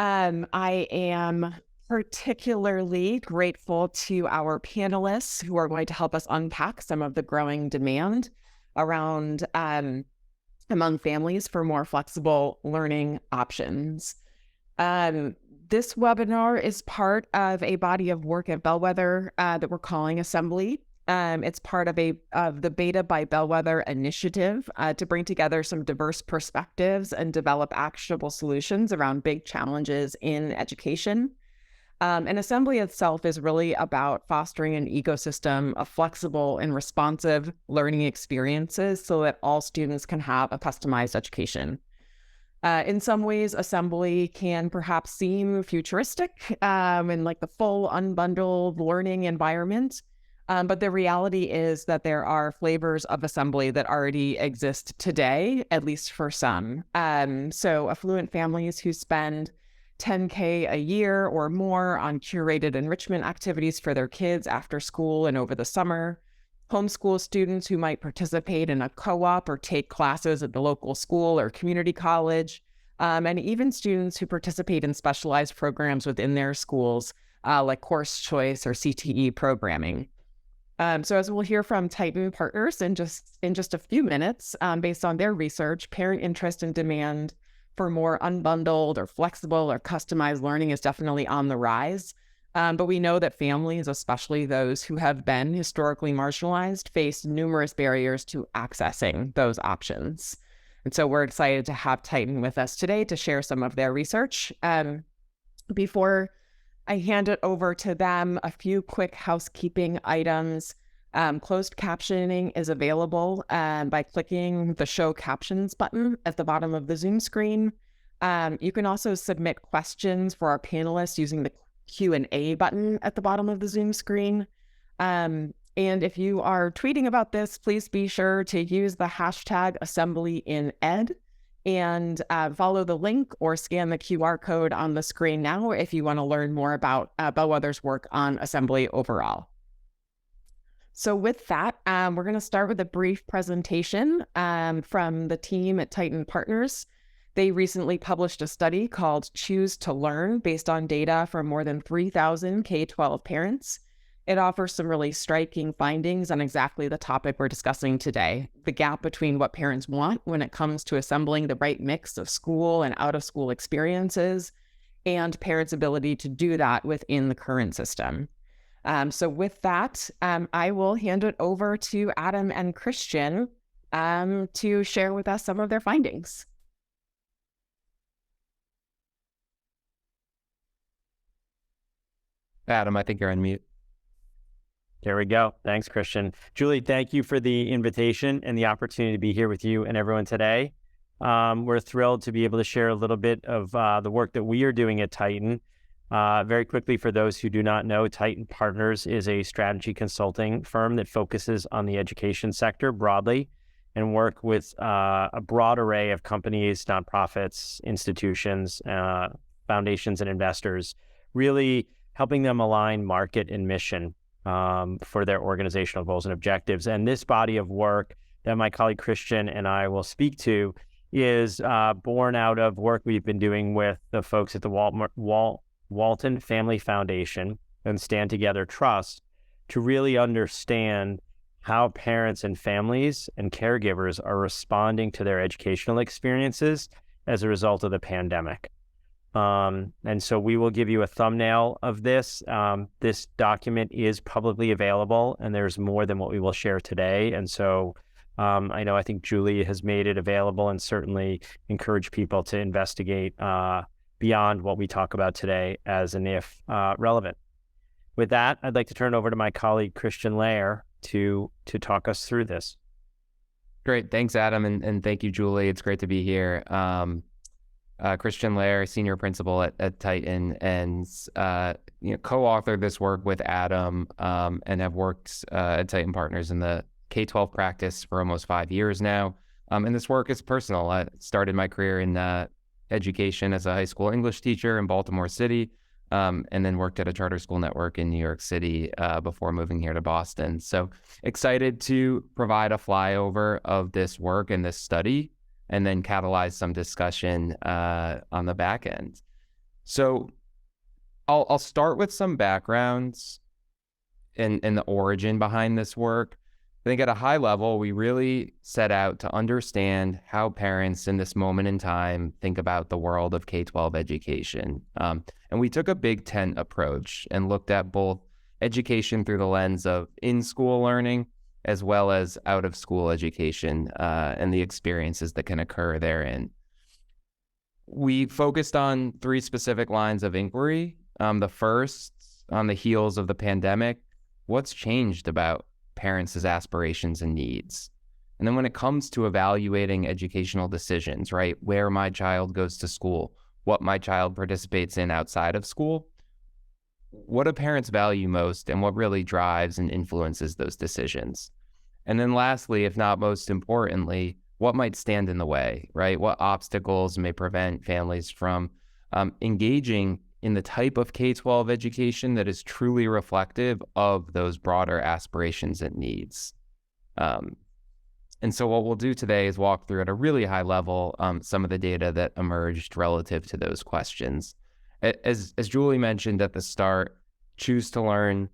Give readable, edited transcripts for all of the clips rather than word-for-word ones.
I am particularly grateful to our panelists who are going to help us unpack some of the growing demand around among families for more flexible learning options. Um, this webinar is part of a body of work at Bellwether that we're calling Assembly. It's part of the Beta by Bellwether initiative to bring together some diverse perspectives and develop actionable solutions around big challenges in education. And Assembly itself is really about fostering an ecosystem of flexible and responsive learning experiences so that all students can have a customized education. In some ways, Assembly can perhaps seem futuristic and like the full unbundled learning environment. But the reality is that there are flavors of Assembly that already exist today, at least for some. So affluent families who spend $10K a year or more on curated enrichment activities for their kids after school and over the summer, homeschool students who might participate in a co-op or take classes at the local school or community college, and even students who participate in specialized programs within their schools, like course choice or CTE programming. So as we'll hear from Titan Partners in just a few minutes, based on their research, parent interest and demand for more unbundled or flexible or customized learning is definitely on the rise. But we know that families, especially those who have been historically marginalized, face numerous barriers to accessing those options. And so we're excited to have Titan with us today to share some of their research. Before I hand it over to them, a few quick housekeeping items. Closed captioning is available by clicking the Show Captions button at the bottom of the Zoom screen. You can also submit questions for our panelists using the Q&A button at the bottom of the Zoom screen. And if you are tweeting about this, please be sure to use the hashtag AssemblyInEd and follow the link or scan the QR code on the screen now if you want to learn more about Bellwether's work on Assembly overall. So with that, we're going to start with a brief presentation from the team at Titan Partners. They recently published a study called Choose to Learn based on data from more than 3,000 K-12 parents. It offers some really striking findings on exactly the topic we're discussing today, the gap between what parents want when it comes to assembling the right mix of school and out-of-school experiences, and parents' ability to do that within the current system. So with that, I will hand it over to Adam and Christian to share with us some of their findings. Adam, I think you're on mute. There we go. Thanks, Christian. Julie, thank you for the invitation and the opportunity to be here with you and everyone today. We're thrilled to be able to share a little bit of the work that we are doing at Titan. Very quickly, for those who do not know, Titan Partners is a strategy consulting firm that focuses on the education sector broadly and work with a broad array of companies, nonprofits, institutions, foundations, and investors, really helping them align market and mission for their organizational goals and objectives. And this body of work that my colleague Christian and I will speak to is born out of work we've been doing with the folks at the Walton Family Foundation and Stand Together Trust to really understand how parents and families and caregivers are responding to their educational experiences as a result of the pandemic. And so we will give you a thumbnail of this. This document is publicly available, and there's more than what we will share today. And so I think Julie has made it available and certainly encourage people to investigate beyond what we talk about today as and if relevant. With that, I'd like to turn it over to my colleague, Christian Lair, to talk us through this. Great. Thanks, Adam. And thank you, Julie. It's great to be here. Christian Lair, senior principal at Titan, and co-authored this work with Adam and have worked at Titan Partners in the K-12 practice for almost 5 years now. And this work is personal. I started my career in education as a high school English teacher in Baltimore City, and then worked at a charter school network in New York City before moving here to Boston. So excited to provide a flyover of this work and this study, and then catalyze some discussion on the back end. So I'll start with some backgrounds and the origin behind this work. I think at a high level, we really set out to understand how parents in this moment in time think about the world of K-12 education. And we took a big tent approach and looked at both education through the lens of in-school learning as well as out-of-school education and the experiences that can occur therein. We focused on 3 specific lines of inquiry. The first, on the heels of the pandemic, what's changed about parents' aspirations and needs? And then when it comes to evaluating educational decisions, right, where my child goes to school, what my child participates in outside of school, what do parents value most and what really drives and influences those decisions? And then lastly, if not most importantly, what might stand in the way, right? What obstacles may prevent families from engaging in the type of K-12 education that is truly reflective of those broader aspirations and needs. And so what we'll do today is walk through at a really high level some of the data that emerged relative to those questions. As Julie mentioned at the start, Choose to Learn,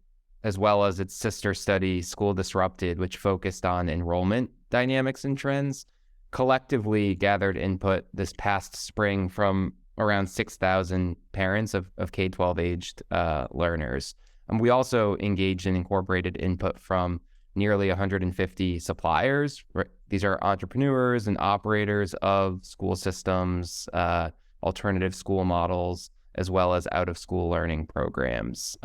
as well as its sister study, School Disrupted, which focused on enrollment dynamics and trends, collectively gathered input this past spring from around 6,000 parents of K-12 aged learners. And we also engaged and incorporated input from nearly 150 suppliers. These are entrepreneurs and operators of school systems, alternative school models, as well as out-of-school learning programs.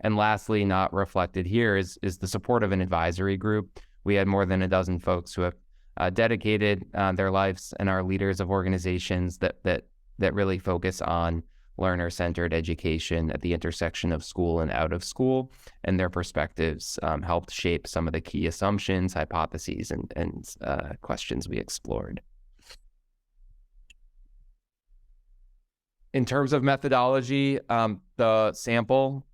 And lastly, not reflected here is the support of an advisory group. We had more than a dozen folks who have dedicated their lives and are leaders of organizations that really focus on learner-centered education at the intersection of school and out of school, and their perspectives helped shape some of the key assumptions, hypotheses, and questions we explored. In terms of methodology, the sample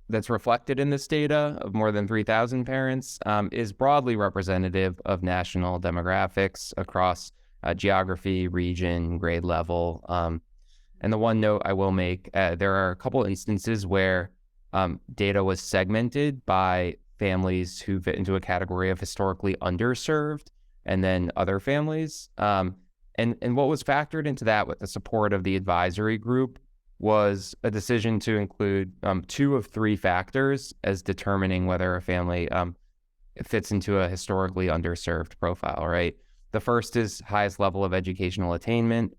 that's reflected in this data of more than 3,000 parents is broadly representative of national demographics across geography, region, grade level. And the one note I will make, there are a couple instances where data was segmented by families who fit into a category of historically underserved and then other families. And what was factored into that with the support of the advisory group was a decision to include 2 of 3 factors as determining whether a family fits into a historically underserved profile, right? The first is highest level of educational attainment.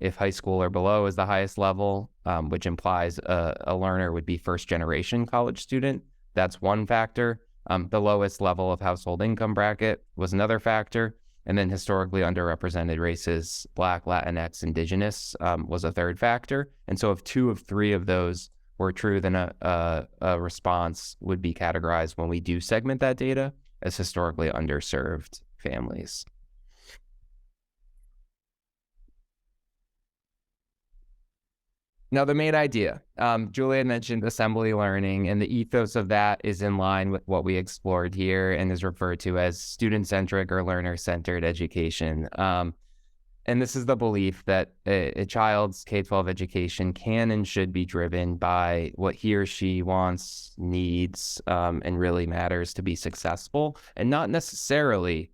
If high school or below is the highest level, which implies a learner would be first generation college student, that's one factor. The lowest level of household income bracket was another factor. And then historically underrepresented races, Black, Latinx, Indigenous was a third factor. And so if 2 of 3 of those were true, then a response would be categorized when we do segment that data as historically underserved families. Now, the main idea, Julia mentioned assembly learning, and the ethos of that is in line with what we explored here and is referred to as student-centric or learner-centered education. And this is the belief that a child's K-12 education can and should be driven by what he or she wants, needs, and really matters to be successful, and not necessarily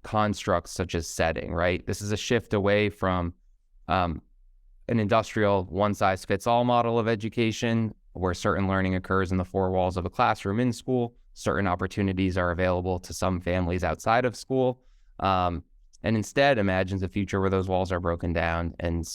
constructs such as setting, right? This is a shift away from an industrial one-size-fits-all model of education where certain learning occurs in the 4 walls of a classroom in school. Certain opportunities are available to some families outside of school. And instead imagines a future where those walls are broken down and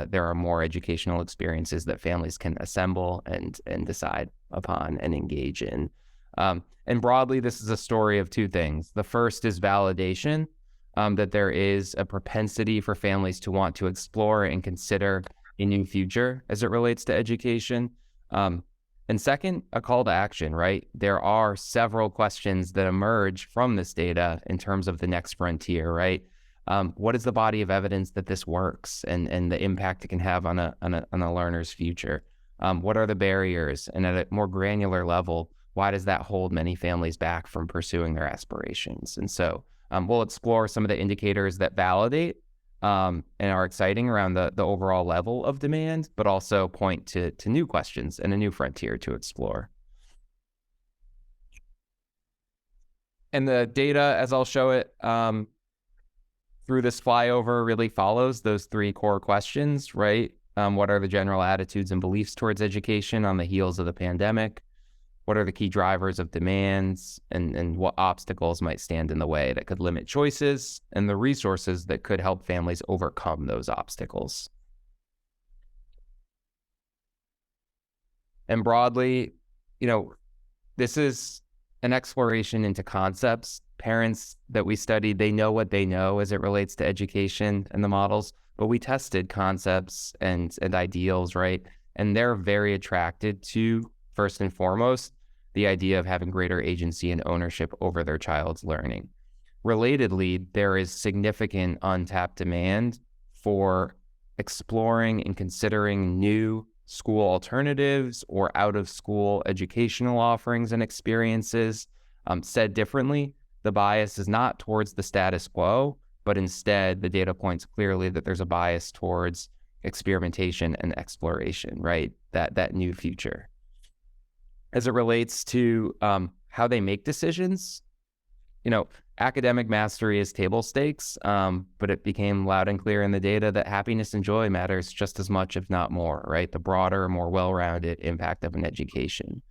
there are more educational experiences that families can assemble and decide upon and engage in. And broadly, this is a story of 2 things. The first is validation, that there is a propensity for families to want to explore and consider a new future as it relates to education. And second, a call to action, right? There are several questions that emerge from this data in terms of the next frontier, right? What is the body of evidence that this works and the impact it can have on a learner's future? What are the barriers? And at a more granular level, why does that hold many families back from pursuing their aspirations? And so we'll explore some of the indicators that validate and are exciting around the overall level of demand, but also point to new questions and a new frontier to explore. And the data, as I'll show it through this flyover, really follows those three core questions, right? What are the general attitudes and beliefs towards education on the heels of the pandemic? What are the key drivers of demands, and what obstacles might stand in the way that could limit choices, and the resources that could help families overcome those obstacles? And broadly, this is an exploration into concepts. Parents that we studied, they know what they know as it relates to education and the models, but we tested concepts and ideals, right? And they're very attracted to, first and foremost, the idea of having greater agency and ownership over their child's learning. Relatedly, there is significant untapped demand for exploring and considering new school alternatives or out-of-school educational offerings and experiences. Said differently, the bias is not towards the status quo, but instead the data points clearly that there's a bias towards experimentation and exploration, right? That new future. As it relates to how they make decisions, academic mastery is table stakes, but it became loud and clear in the data that happiness and joy matters just as much, if not more, right? The broader, more well-rounded impact of an education.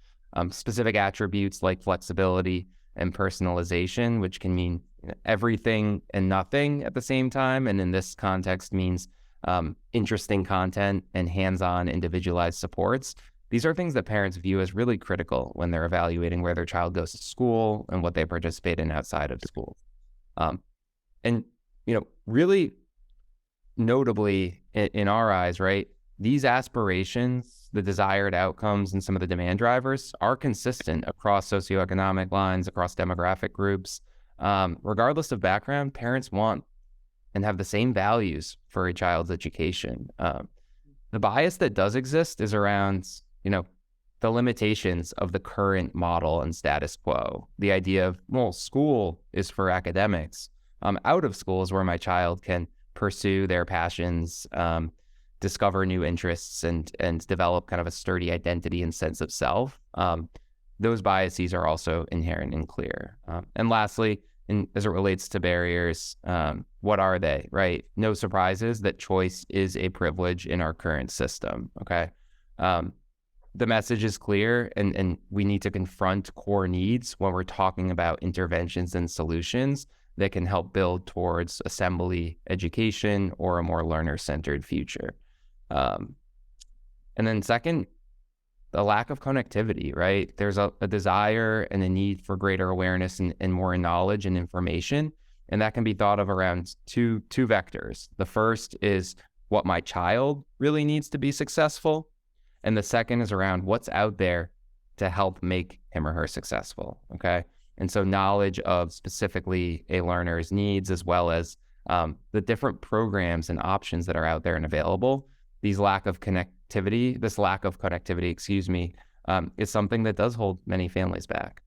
Specific attributes like flexibility and personalization, which can mean everything and nothing at the same time, and in this context means interesting content and hands-on individualized supports. These are things that parents view as really critical when they're evaluating where their child goes to school and what they participate in outside of school. And really notably in our eyes, right, these aspirations, the desired outcomes, and some of the demand drivers are consistent across socioeconomic lines, across demographic groups. Regardless of background, parents want and have the same values for a child's education. The bias that does exist is around the limitations of the current model and status quo. The idea of, well, school is for academics. Out of school is where my child can pursue their passions, discover new interests, and develop kind of a sturdy identity and sense of self. Those biases are also inherent and clear. And lastly, as it relates to barriers, what are they, right? No surprises that choice is a privilege in our current system, okay? The message is clear, and we need to confront core needs when we're talking about interventions and solutions that can help build towards assembly education or a more learner-centered future. And then second, the lack of connectivity, right? There's a desire and a need for greater awareness and more knowledge and information, and that can be thought of around two vectors. The first is what my child really needs to be successful, and the second is around what's out there to help make him or her successful, okay? And so knowledge of specifically a learner's needs, as well as the different programs and options that are out there and available, this lack of connectivity, is something that does hold many families back.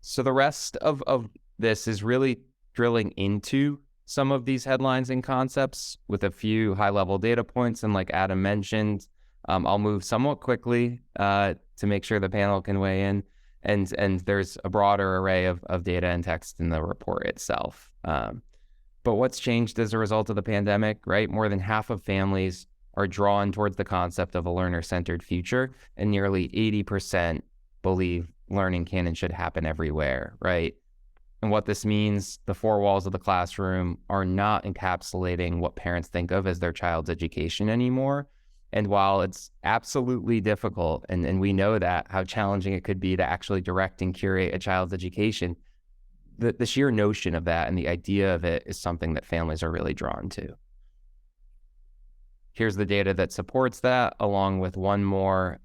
So the rest of this is really drilling into some of these headlines and concepts with a few high-level data points. And like Adam mentioned, I'll move somewhat quickly to make sure the panel can weigh in. And there's a broader array of data and text in the report itself. But what's changed as a result of the pandemic, right? More than half of families are drawn towards the concept of a learner-centered future, and nearly 80% believe learning can and should happen everywhere, right? And what this means, the four walls of the classroom are not encapsulating what parents think of as their child's education anymore. And while it's absolutely difficult, and we know that, how challenging it could be to actually direct and curate a child's education, the sheer notion of that and the idea of it is something that families are really drawn to. Here's the data that supports that, along with one more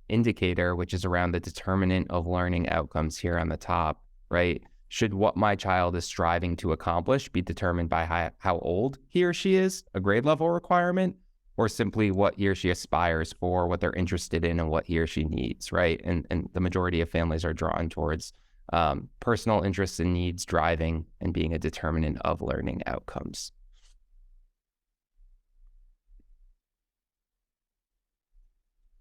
indicator, which is around the determinant of learning outcomes here on the top, right? Should what my child is striving to accomplish be determined by how old he or she is, a grade level requirement, or simply what he or she aspires for, what they're interested in, and what he or she needs, right? And the majority of families are drawn towards personal interests and needs driving and being a determinant of learning outcomes.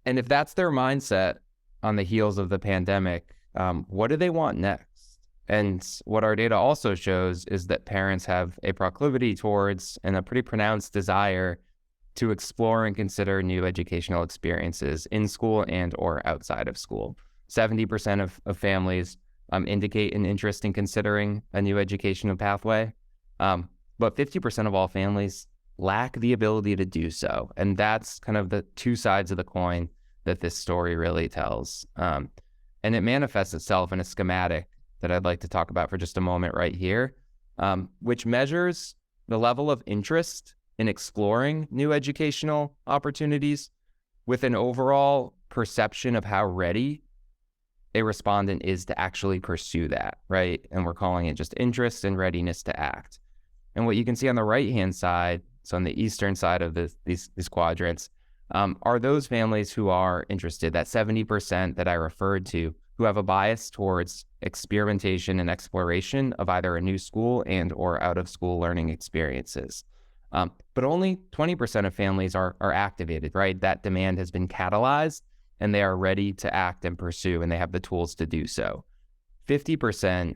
And if that's their mindset on the heels of the pandemic, what do they want next? And what our data also shows is that parents have a proclivity towards and a pretty pronounced desire to explore and consider new educational experiences in school and or outside of school. 70% of families indicate an interest in considering a new educational pathway, but 50% of all families lack the ability to do so. And that's kind of the two sides of the coin that this story really tells. And it manifests itself in a schematic that I'd like to talk about for just a moment right here, which measures the level of interest in exploring new educational opportunities with an overall perception of how ready a respondent is to actually pursue that, right? And we're calling it just interest and readiness to act. And what you can see on the right-hand side, so on the eastern side of these quadrants, are those families who are interested, that 70% that I referred to, who have a bias towards experimentation and exploration of either a new school and or out of school learning experiences. But only 20% of families are activated, right? That demand has been catalyzed and they are ready to act and pursue, and they have the tools to do so. 50%,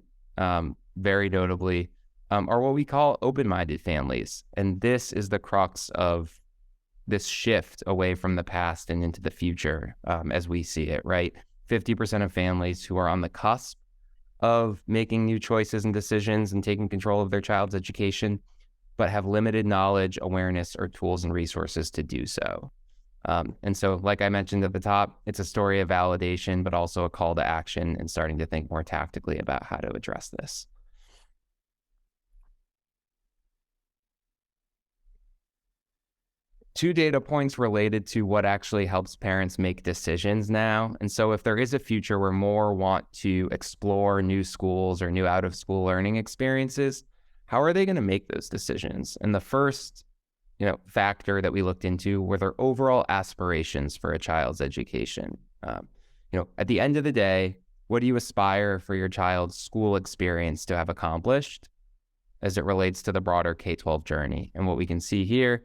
very notably, are what we call open-minded families. And this is the crux of this shift away from the past and into the future as we see it, right? 50% of families who are on the cusp of making new choices and decisions and taking control of their child's education, but have limited knowledge, awareness, or tools and resources to do so. And so, like I mentioned at the top, it's a story of validation, but also a call to action and starting to think more tactically about how to address this. Two data points related to what actually helps parents make decisions now. And so if there is a future where more want to explore new schools or new out-of-school learning experiences, how are they going to make those decisions? And the first factor that we looked into were their overall aspirations for a child's education. At the end of the day, what do you aspire for your child's school experience to have accomplished as it relates to the broader K-12 journey? And what we can see here,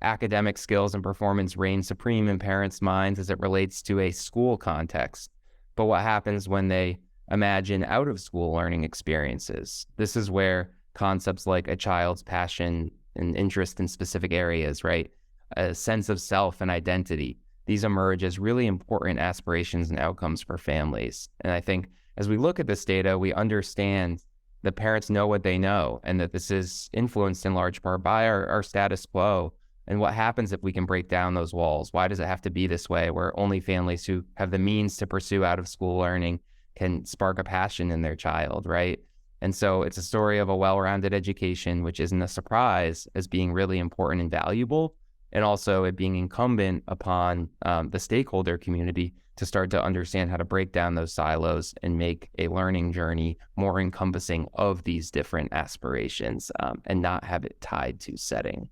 academic skills and performance reign supreme in parents' minds as it relates to a school context. But what happens when they imagine out-of-school learning experiences? This is where concepts like a child's passion and interest in specific areas, right? A sense of self and identity. These emerge as really important aspirations and outcomes for families. And I think as we look at this data, we understand that parents know what they know, and that this is influenced in large part by our status quo. And what happens if we can break down those walls? Why does it have to be this way, where only families who have the means to pursue out-of-school learning can spark a passion in their child, right? And so it's a story of a well-rounded education, which isn't a surprise, as being really important and valuable, and also it being incumbent upon the stakeholder community to start to understand how to break down those silos and make a learning journey more encompassing of these different aspirations and not have it tied to setting.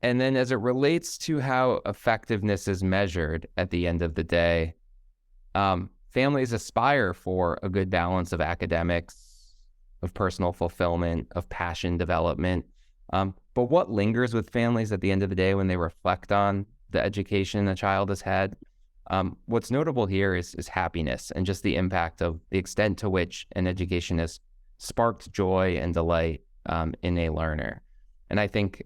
And then as it relates to how effectiveness is measured at the end of the day, families aspire for a good balance of academics, of personal fulfillment, of passion development. But what lingers with families at the end of the day when they reflect on the education a child has had? What's notable here is happiness and just the impact of the extent to which an education has sparked joy and delight in a learner. And I think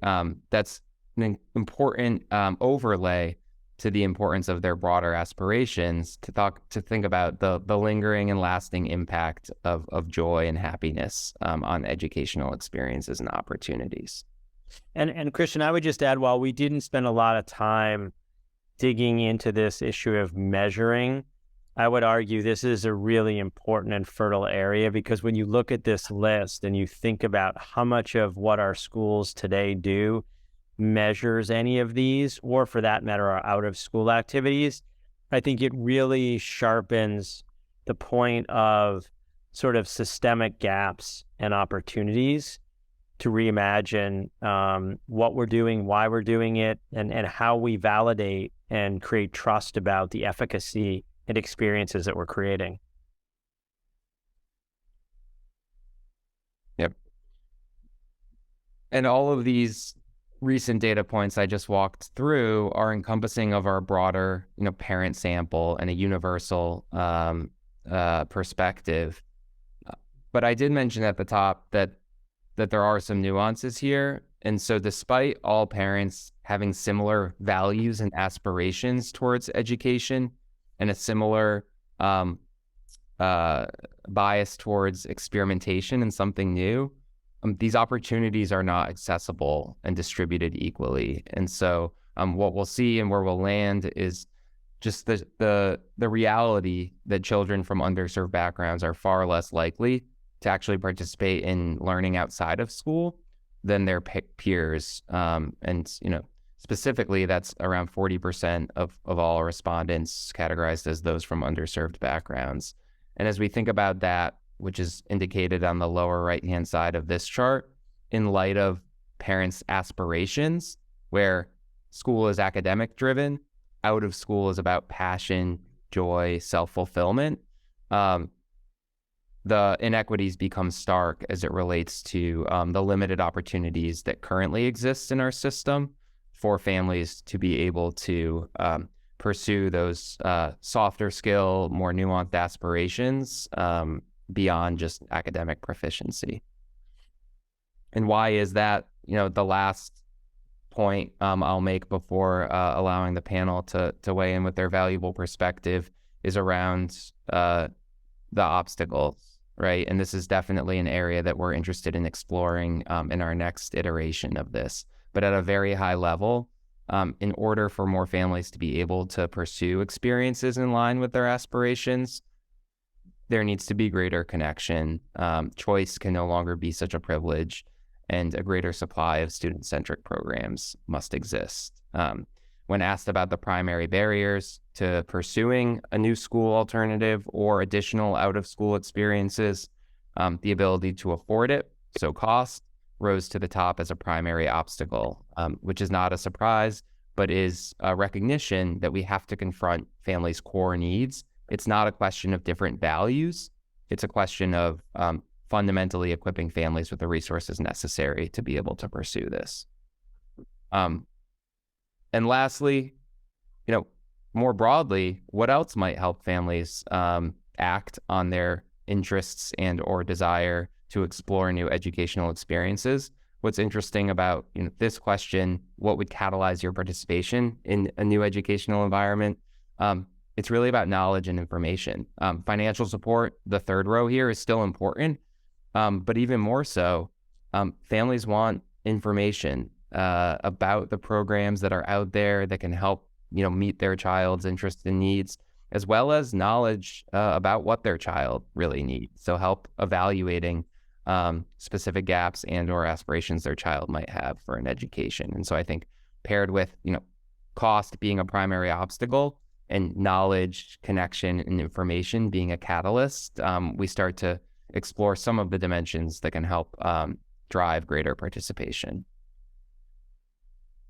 that's an important overlay to the importance of their broader aspirations to think about the lingering and lasting impact of joy and happiness on educational experiences and opportunities. And Christian, I would just add, while we didn't spend a lot of time digging into this issue of measuring, I would argue this is a really important and fertile area, because when you look at this list and you think about how much of what our schools today do measures any of these, or for that matter, our out-of-school activities, I think it really sharpens the point of sort of systemic gaps and opportunities to reimagine what we're doing, why we're doing it, and how we validate and create trust about the efficacy and experiences that we're creating. Yep. And all of these recent data points I just walked through are encompassing of our broader, parent sample and a universal perspective. But I did mention at the top that there are some nuances here. And so despite all parents having similar values and aspirations towards education and a similar bias towards experimentation and something new, these opportunities are not accessible and distributed equally. And so what we'll see and where we'll land is just the reality that children from underserved backgrounds are far less likely to actually participate in learning outside of school than their peers. And, specifically, that's around 40% of all respondents categorized as those from underserved backgrounds. And as we think about that, which is indicated on the lower right-hand side of this chart, in light of parents' aspirations, where school is academic driven, out of school is about passion, joy, self-fulfillment, the inequities become stark as it relates to the limited opportunities that currently exist in our system for families to be able to pursue those softer skill, more nuanced aspirations beyond just academic proficiency. And why is that? The last point I'll make before allowing the panel to weigh in with their valuable perspective is around the obstacles, right? And this is definitely an area that we're interested in exploring in our next iteration of this. But at a very high level, in order for more families to be able to pursue experiences in line with their aspirations, there needs to be greater connection. Choice can no longer be such a privilege, and a greater supply of student-centric programs must exist. When asked about the primary barriers to pursuing a new school alternative or additional out-of-school experiences, the ability to afford it, so cost, rose to the top as a primary obstacle, which is not a surprise, but is a recognition that we have to confront families' core needs. It's not a question of different values. It's a question of fundamentally equipping families with the resources necessary to be able to pursue this. And lastly, more broadly, what else might help families act on their interests and or desire to explore new educational experiences? What's interesting about this question, what would catalyze your participation in a new educational environment? It's really about knowledge and information. Financial support, the third row here, is still important, but even more so, families want information about the programs that are out there that can help meet their child's interests and needs, as well as knowledge about what their child really needs. So help evaluating specific gaps and or aspirations their child might have for an education. And so I think paired with cost being a primary obstacle and knowledge, connection, and information being a catalyst, we start to explore some of the dimensions that can help drive greater participation.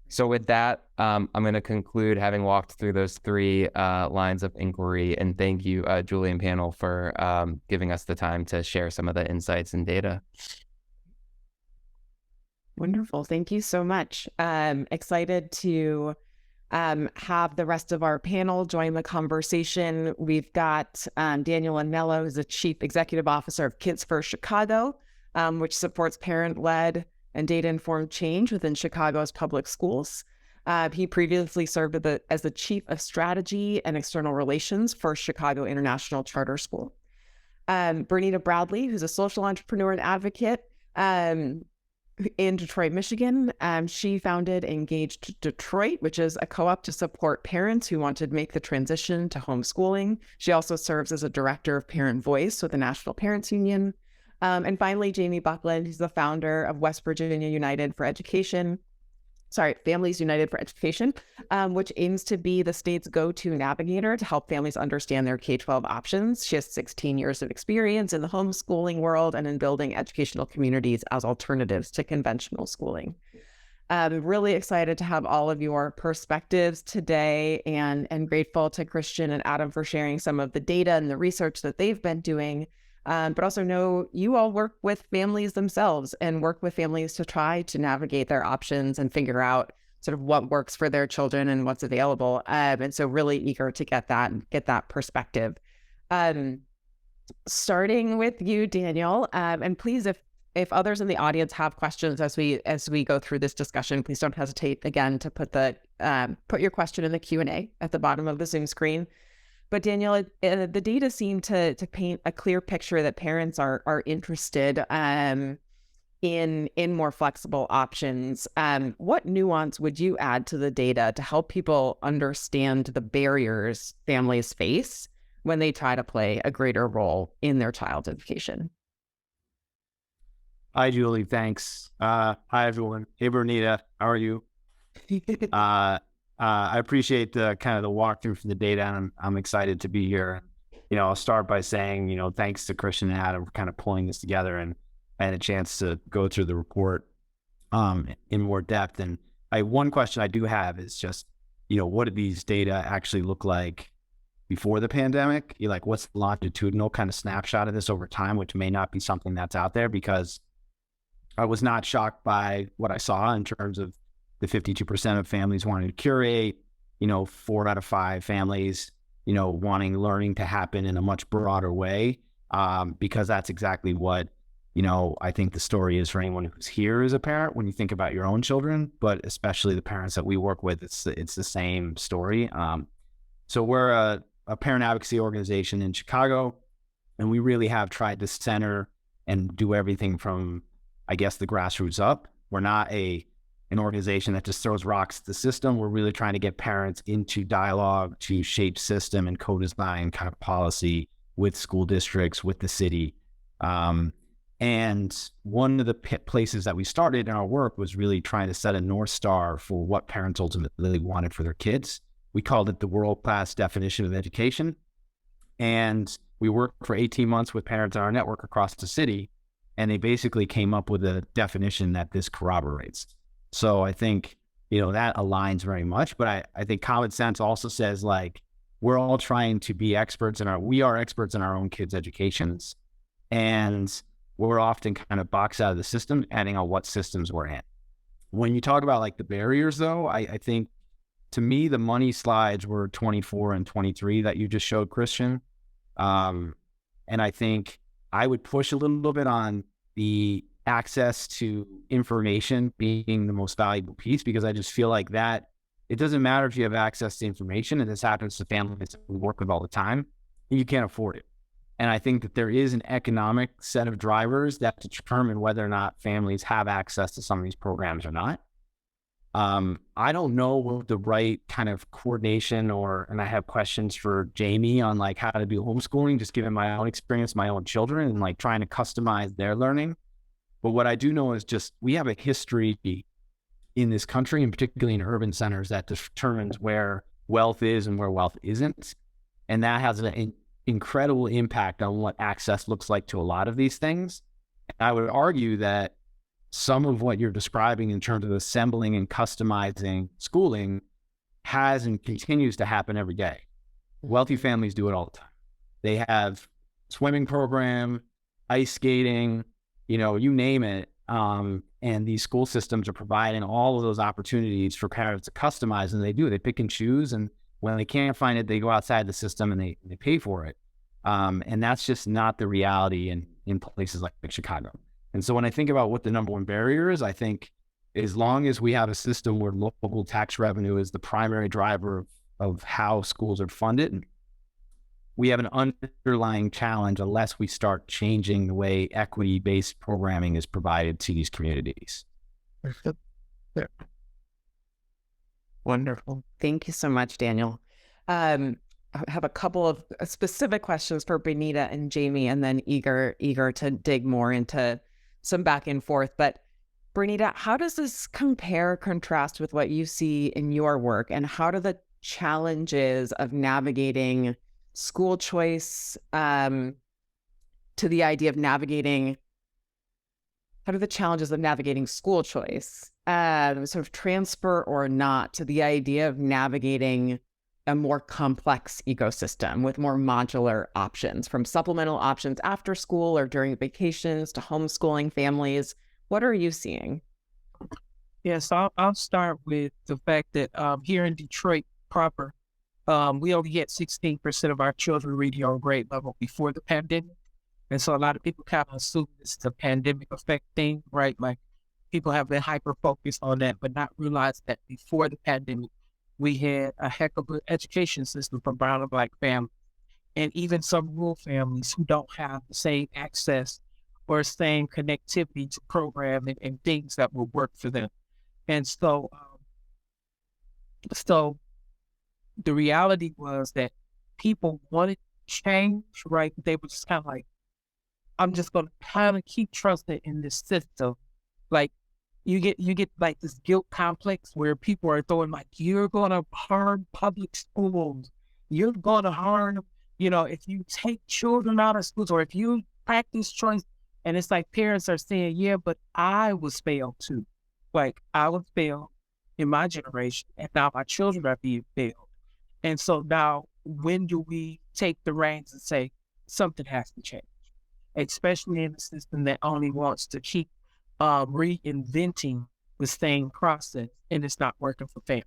So with that, I'm going to conclude having walked through those three lines of inquiry. And thank you, Julie and panel, for giving us the time to share some of the insights and data. Wonderful. Thank you so much. Excited to have the rest of our panel join the conversation. We've got Daniel Anello, who's the Chief Executive Officer of Kids First Chicago, which supports parent-led and data-informed change within Chicago's public schools. He previously served as the Chief of Strategy and External Relations for Chicago International Charter School. Bernita Bradley, who's a social entrepreneur and advocate in Detroit, Michigan. She founded Engaged Detroit, which is a co-op to support parents who want to make the transition to homeschooling. She also serves as a director of Parent Voice with the National Parents Union. And finally, Jamie Buckland, who's the founder of West Virginia United for Education, Families United for Education, which aims to be the state's go-to navigator to help families understand their K-12 options. She has 16 years of experience in the homeschooling world and in building educational communities as alternatives to conventional schooling. I'm really excited to have all of your perspectives today, and grateful to Christian and Adam for sharing some of the data and the research that they've been doing. But also know you all work with families themselves and work with families to try to navigate their options and figure out sort of what works for their children and what's available. And so really eager to get that perspective. Starting with you, Daniel, and please, if others in the audience have questions as we go through this discussion, please don't hesitate again to put your question in the Q&A at the bottom of the Zoom screen. But Daniel, the data seem to paint a clear picture that parents are interested in more flexible options. What nuance would you add to the data to help people understand the barriers families face when they try to play a greater role in their child's education? Hi, Julie. Thanks. Hi, everyone. Hey, Bernita. How are you? I appreciate the kind of the walkthrough from the data, and I'm excited to be here. I'll start by saying, thanks to Christian and Adam for kind of pulling this together, and I had a chance to go through the report in more depth. And one question I do have is just, what did these data actually look like before the pandemic? What's the longitudinal kind of snapshot of this over time, which may not be something that's out there, because I was not shocked by what I saw in terms of the 52% of families wanting to curate, 4 out of 5 families, wanting learning to happen in a much broader way, because that's exactly what, I think the story is for anyone who's here as a parent when you think about your own children, but especially the parents that we work with, it's the same story. So we're a parent advocacy organization in Chicago, and we really have tried to center and do everything from, I guess, the grassroots up. We're not an organization that just throws rocks at the system. We're really trying to get parents into dialogue to shape system and co-design kind of policy with school districts, with the city. And one of the places that we started in our work was really trying to set a North Star for what parents ultimately wanted for their kids. We called it the world-class definition of education. And we worked for 18 months with parents in our network across the city, and they basically came up with a definition that this corroborates. So I think, that aligns very much, but I think common sense also says, we're all trying to be we are experts in our own kids' educations, and we're often kind of boxed out of the system, depending on what systems we're in. When you talk about the barriers though, I think to me, the money slides were 24 and 23 that you just showed, Christian. And I think I would push a little bit on the access to information being the most valuable piece, because I just feel like that it doesn't matter if you have access to information, and this happens to families that we work with all the time, you can't afford it. And I think that there is an economic set of drivers that determine whether or not families have access to some of these programs or not. I don't know what the right kind of coordination and I have questions for Jamie on how to do homeschooling, just given my own experience, my own children, and trying to customize their learning. But what I do know is just we have a history in this country, and particularly in urban centers, that determines where wealth is and where wealth isn't. And that has an incredible impact on what access looks like to a lot of these things. And I would argue that some of what you're describing in terms of assembling and customizing schooling has and continues to happen every day. Wealthy families do it all the time. They have swimming program, ice skating, you name it. And these school systems are providing all of those opportunities for parents to customize, and they do. They pick and choose, and when they can't find it, they go outside the system and they pay for it. And that's just not the reality in places like Chicago. And so when I think about what the number one barrier is, I think as long as we have a system where local tax revenue is the primary driver of how schools are funded, we have an underlying challenge unless we start changing the way equity-based programming is provided to these communities. Wonderful. Thank you so much, Daniel. I have a couple of specific questions for Benita and Jamie, and then eager to dig more into some back and forth. But Bernita, how does this compare, contrast with what you see in your work? And how do the challenges of navigating school choice to the idea of navigating, how do the challenges of navigating school choice sort of transfer or not to the idea of navigating a more complex ecosystem with more modular options, from supplemental options after school or during vacations to homeschooling families? What are you seeing? Yes, I'll start with the fact that here in Detroit proper, we only had 16% of our children reading on grade level before the pandemic. And so a lot of people kind of assume this is a pandemic effect thing, right? Like people have been hyper focused on that, but not realize that before the pandemic, we had a heck of an education system for brown and black families, and even some rural families who don't have the same access or same connectivity to programming and things that will work for them. And so the reality was that people wanted change, right? They were just kind of like, I'm just going to kind of keep trusting in this system. Like you get like this guilt complex where people are throwing like, you're going to harm public schools. You're going to harm, if you take children out of schools or if you practice choice. And it's like parents are saying, yeah, but I was failed too. Like I was failed in my generation and now my children are being failed. And so now when do we take the reins and say something has to change? Especially in a system that only wants to keep reinventing the same process, and it's not working for families.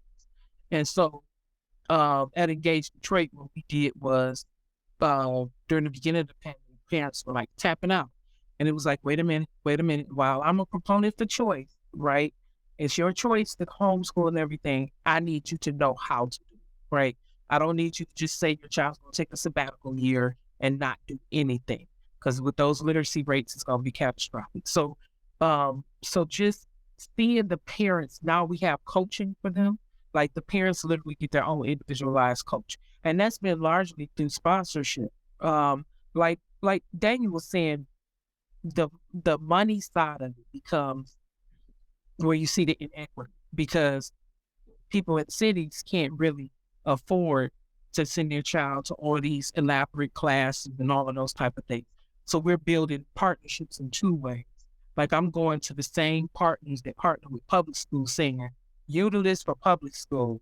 And so at Engage Detroit, what we did was during the beginning of the pandemic, parents were like tapping out. And it was like, wait a minute. While I'm a proponent for choice, right? It's your choice to homeschool and everything. I need you to know how to do it, right? I don't need you to just say your child's going to take a sabbatical year and not do anything. Because with those literacy rates, it's going to be catastrophic. So just seeing the parents, now we have coaching for them. Like the parents literally get their own individualized coach. And that's been largely through sponsorship. Like Daniel was saying, the money side of it becomes where you see the inequity, because people in cities can't really afford to send their child to all these elaborate classes and all of those type of things. So we're building partnerships in two ways. Like I'm going to the same partners that partner with public schools saying, you do this for public schools.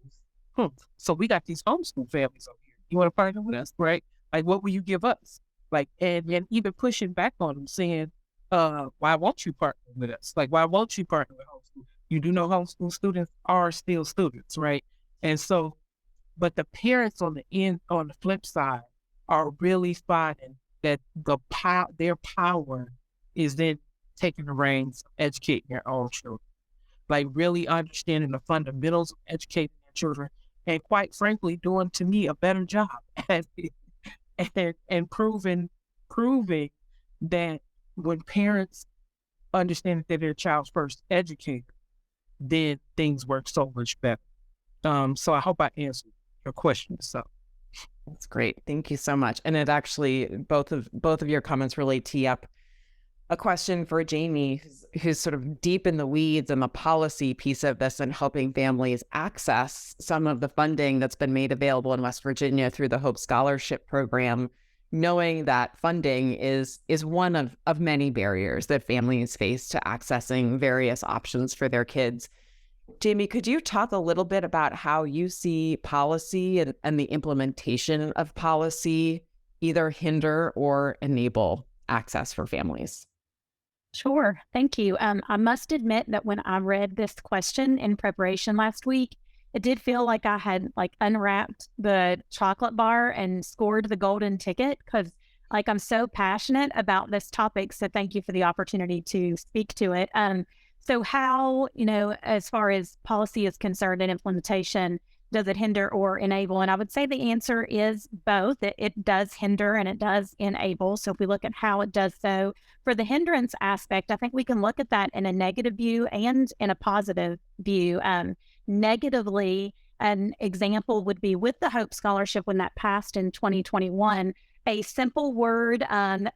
So we got these homeschool families over here. You want to partner with us, right? Like what will you give us? Like, and even pushing back on them saying, why won't you partner with us? Like, why won't you partner with homeschool? You do know homeschool students are still students, right? And so, but the parents on the flip side are really finding that their power is then taking the reins of educating their own children. Like really understanding the fundamentals of educating their children, and quite frankly, doing to me a better job at it, and proving that when parents understand that they're their child's first educator, then things work so much better. So I hope I answered your question. So that's great. Thank you so much. And it actually, both of your comments really tee up a question for Jamie, who's sort of deep in the weeds and the policy piece of this and helping families access some of the funding that's been made available in West Virginia through the Hope Scholarship Program, knowing that funding is one of many barriers that families face to accessing various options for their kids. Jamie, could you talk a little bit about how you see policy and the implementation of policy either hinder or enable access for families? Sure. Thank you. I must admit that when I read this question in preparation last week, it did feel like I had unwrapped the chocolate bar and scored the golden ticket, because I'm so passionate about this topic. So thank you for the opportunity to speak to it. So how, as far as policy is concerned and implementation, does it hinder or enable? And I would say the answer is both. It does hinder and it does enable. So if we look at how it does so, for the hindrance aspect, I think we can look at that in a negative view and in a positive view. Negatively, an example would be with the Hope Scholarship when that passed in 2021. a simple word,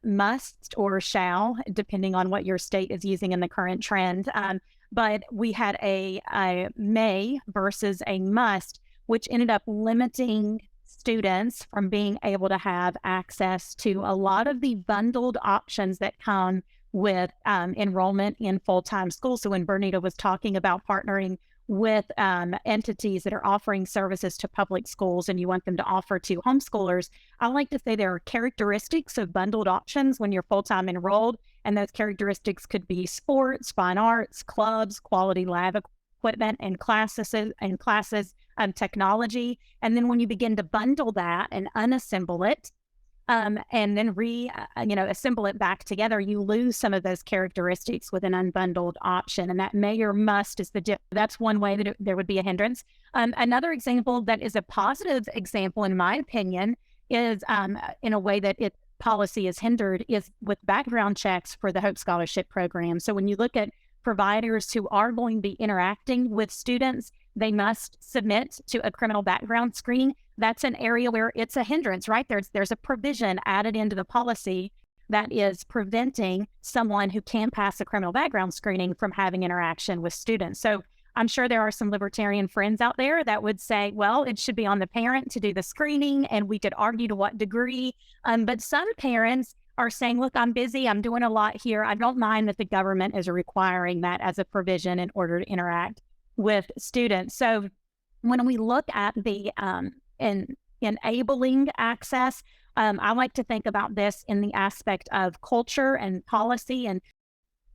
must or shall, depending on what your state is using in the current trend. But we had a may versus a must, which ended up limiting students from being able to have access to a lot of the bundled options that come with enrollment in full-time school. So when Bernita was talking about partnering with entities that are offering services to public schools and you want them to offer to homeschoolers, I like to say there are characteristics of bundled options when you're full-time enrolled, and those characteristics could be sports, fine arts, clubs, quality lab equipment and classes, technology. And then when you begin to bundle that and unassemble it, and then assemble it back together, you lose some of those characteristics with an unbundled option. And that may or must is that's one way that there would be a hindrance. Another example that is a positive example, in my opinion, is in a way that policy is hindered is with background checks for the Hope Scholarship Program. So when you look at providers who are going to be interacting with students, they must submit to a criminal background screening. That's an area where it's a hindrance, right? There's a provision added into the policy that is preventing someone who can pass a criminal background screening from having interaction with students. So I'm sure there are some libertarian friends out there that would say, well, it should be on the parent to do the screening, and we could argue to what degree. But some parents are saying, look, I'm busy, I'm doing a lot here. I don't mind that the government is requiring that as a provision in order to interact with students. So when we look at the enabling access, I like to think about this in the aspect of culture and policy and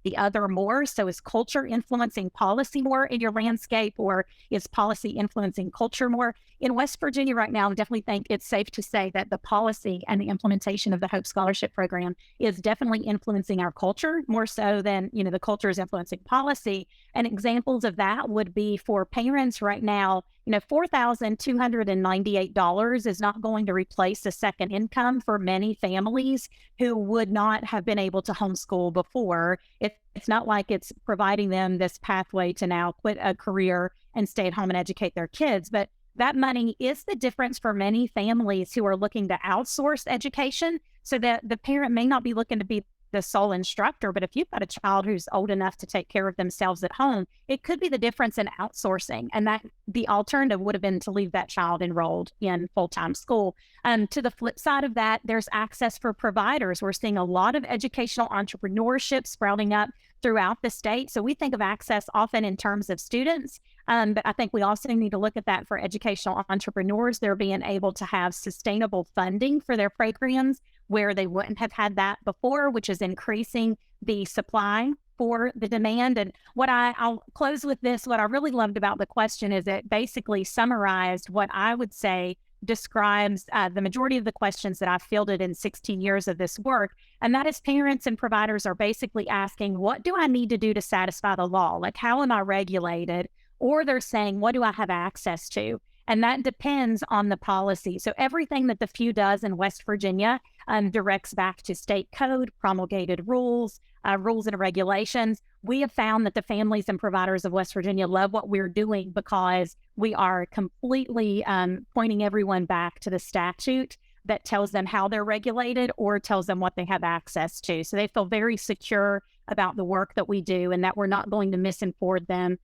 the other more. So is culture influencing policy more in your landscape, or is policy influencing culture more? In West Virginia right now, I definitely think it's safe to say that the policy and the implementation of the Hope Scholarship Program is definitely influencing our culture more so than, the culture is influencing policy. And examples of that would be for parents right now, $4,298 is not going to replace a second income for many families who would not have been able to homeschool before. It's not like it's providing them this pathway to now quit a career and stay at home and educate their kids. But that money is the difference for many families who are looking to outsource education, so that the parent may not be looking to be the sole instructor, but if you've got a child who's old enough to take care of themselves at home, it could be the difference in outsourcing. And that the alternative would have been to leave that child enrolled in full-time school. To the flip side of that, there's access for providers. We're seeing a lot of educational entrepreneurship sprouting up throughout the state. So we think of access often in terms of students, but I think we also need to look at that for educational entrepreneurs. They're being able to have sustainable funding for their programs where they wouldn't have had that before, which is increasing the supply for the demand. And I'll close with this. What I really loved about the question is it basically summarized what I would say describes the majority of the questions that I've fielded in 16 years of this work. And that is parents and providers are basically asking, what do I need to do to satisfy the law? Like, how am I regulated? Or they're saying, what do I have access to? And that depends on the policy. So everything that the FEW does in West Virginia directs back to state code, promulgated rules, rules and regulations. We have found that the families and providers of West Virginia love what we're doing because we are completely pointing everyone back to the statute that tells them how they're regulated or tells them what they have access to. So they feel very secure about the work that we do and that we're not going to misinform them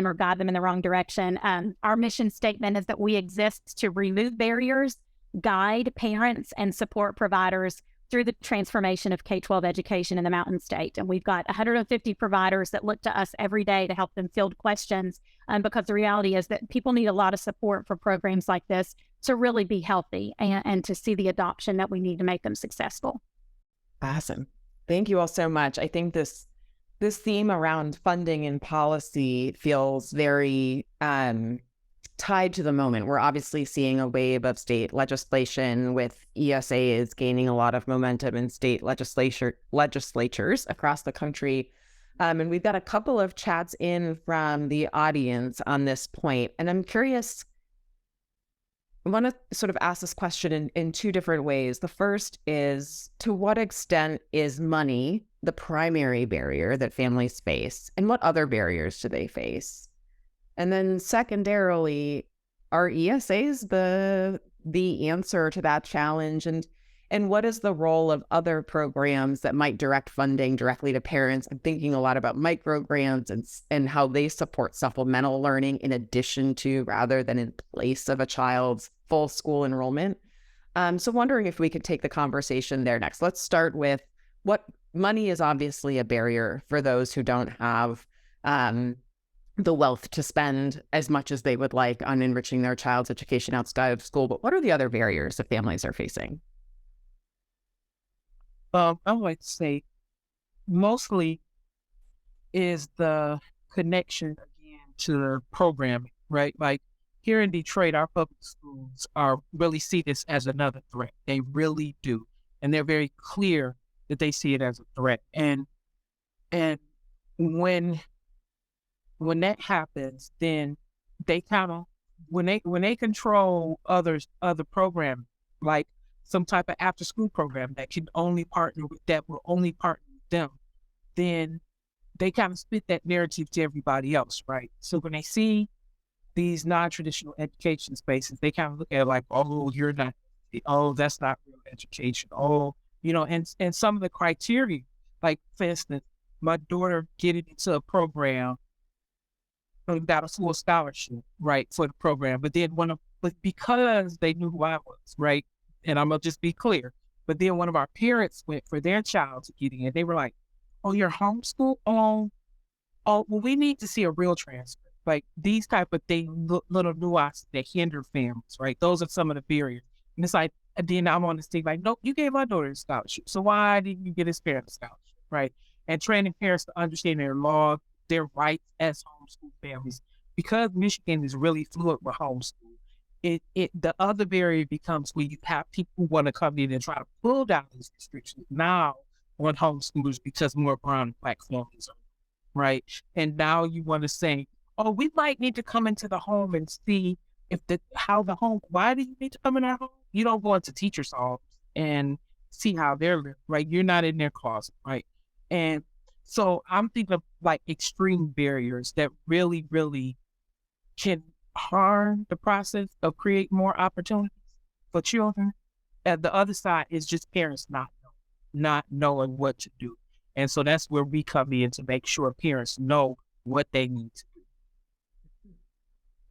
or guide them in the wrong direction. Our mission statement is that we exist to remove barriers, guide parents, and support providers through the transformation of K-12 education in the Mountain State. And we've got 150 providers that look to us every day to help them field questions, because the reality is that people need a lot of support for programs like this to really be healthy and to see the adoption that we need to make them successful. Awesome. Thank you all so much. I think this theme around funding and policy feels very tied to the moment. We're obviously seeing a wave of state legislation with ESAs gaining a lot of momentum in state legislatures across the country. And we've got a couple of chats in from the audience on this point. And I'm curious, I want to sort of ask this question in two different ways. The first is, to what extent is money the primary barrier that families face, and what other barriers do they face? And then secondarily, are ESAs the answer to that challenge? And And what is the role of other programs that might direct funding directly to parents? I'm thinking a lot about microgrants and how they support supplemental learning in addition to, rather than in place of, a child's full school enrollment. So wondering if we could take the conversation there next. Let's start with what money is obviously a barrier for those who don't have the wealth to spend as much as they would like on enriching their child's education outside of school. But what are the other barriers that families are facing? I would like to say mostly is the connection again to the programming, right? Like here in Detroit, our public schools really see this as another threat. They really do. And they're very clear that they see it as a threat. And when that happens, then they kind of, when they control other programming, like some type of after school program that can only partner with, that will only partner with them, then they kind of spit that narrative to everybody else, right? So when they see these non-traditional education spaces, they kind of look at it like, oh, you're not, oh, that's not real education. Oh, and some of the criteria, like for instance, my daughter getting into a program, got a full scholarship, right, for the program. But then but because they knew who I was, right, and I'm gonna just be clear. But then one of our parents went for their child to get in. They were like, "Oh, you're homeschool? Oh, well, we need to see a real transcript." Like these type of things, little nuances that hinder families, right? Those are some of the barriers. And it's like, and then I'm on the stage like, nope, you gave my daughter a scholarship, so why didn't you get his parent a scholarship, right? And training parents to understand their law, their rights as homeschool families, because Michigan is really fluid with homeschool. The other barrier becomes when you have people who want to come in and try to pull down these restrictions now on homeschoolers because more brown and black families are, right? And now you want to say, oh, we might need to come into the home and see if why do you need to come in our home? You don't go into teachers' homes and see how they're living, right? You're not in their closet, right? And so I'm thinking of like extreme barriers that really, really can harm the process of creating more opportunities for children. And the other side is just parents not knowing what to do. And so that's where we come in to make sure parents know what they need to do.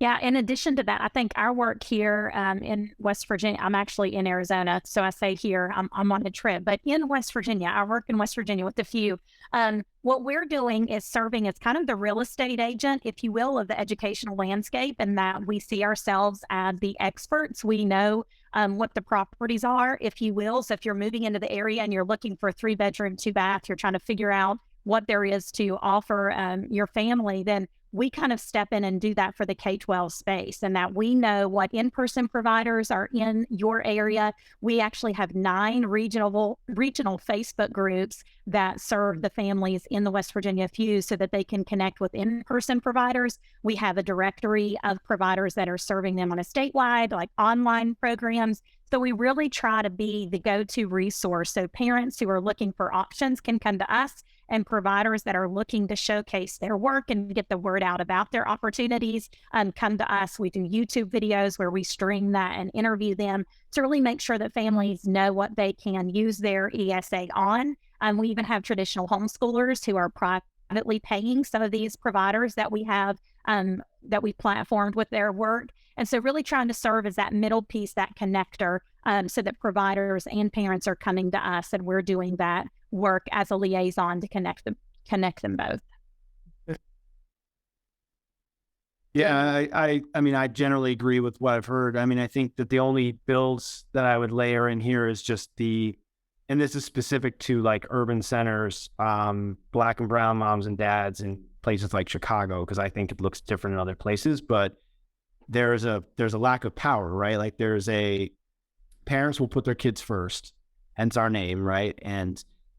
Yeah, in addition to that, I think our work here in West Virginia, I'm actually in Arizona, so I say here, I'm on a trip, but in West Virginia, I work in West Virginia with a few. What we're doing is serving as kind of the real estate agent, if you will, of the educational landscape, and that we see ourselves as the experts. We know what the properties are, if you will. So if you're moving into the area and you're looking for a 3-bedroom, 2-bath, you're trying to figure out what there is to offer your family, then we kind of step in and do that for the K-12 space, and that we know what in-person providers are in your area. We actually have 9 regional Facebook groups that serve the families in the West Virginia FU so that they can connect with in-person providers. We have a directory of providers that are serving them on a statewide, like online programs. So we really try to be the go-to resource so parents who are looking for options can come to us, and providers that are looking to showcase their work and get the word out about their opportunities come to us. We do YouTube videos where we stream that and interview them to really make sure that families know what they can use their ESA on. We even have traditional homeschoolers who are privately paying some of these providers that we have that we platformed with their work. And so really trying to serve as that middle piece, that connector, so that providers and parents are coming to us, and we're doing that work as a liaison to connect them both. Yeah, I mean, I generally agree with what I've heard. I mean, I think that the only builds that I would layer in here is just and this is specific to like urban centers, black and brown moms and dads in places like Chicago, because I think it looks different in other places, but there's a lack of power, right? Like parents will put their kids first, hence our name, right?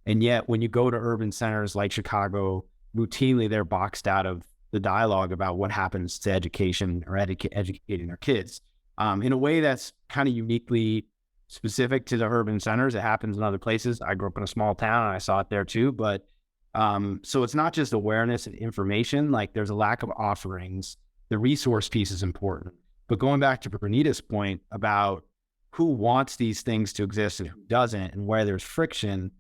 And yet when you go to urban centers like Chicago, routinely they're boxed out of the dialogue about what happens to education or educating their kids in a way that's kind of uniquely specific to the urban centers. It happens in other places. I grew up in a small town and I saw it there too. But so it's not just awareness and information, like there's a lack of offerings. The resource piece is important. But going back to Bernita's point about who wants these things to exist and who doesn't, and where there's friction,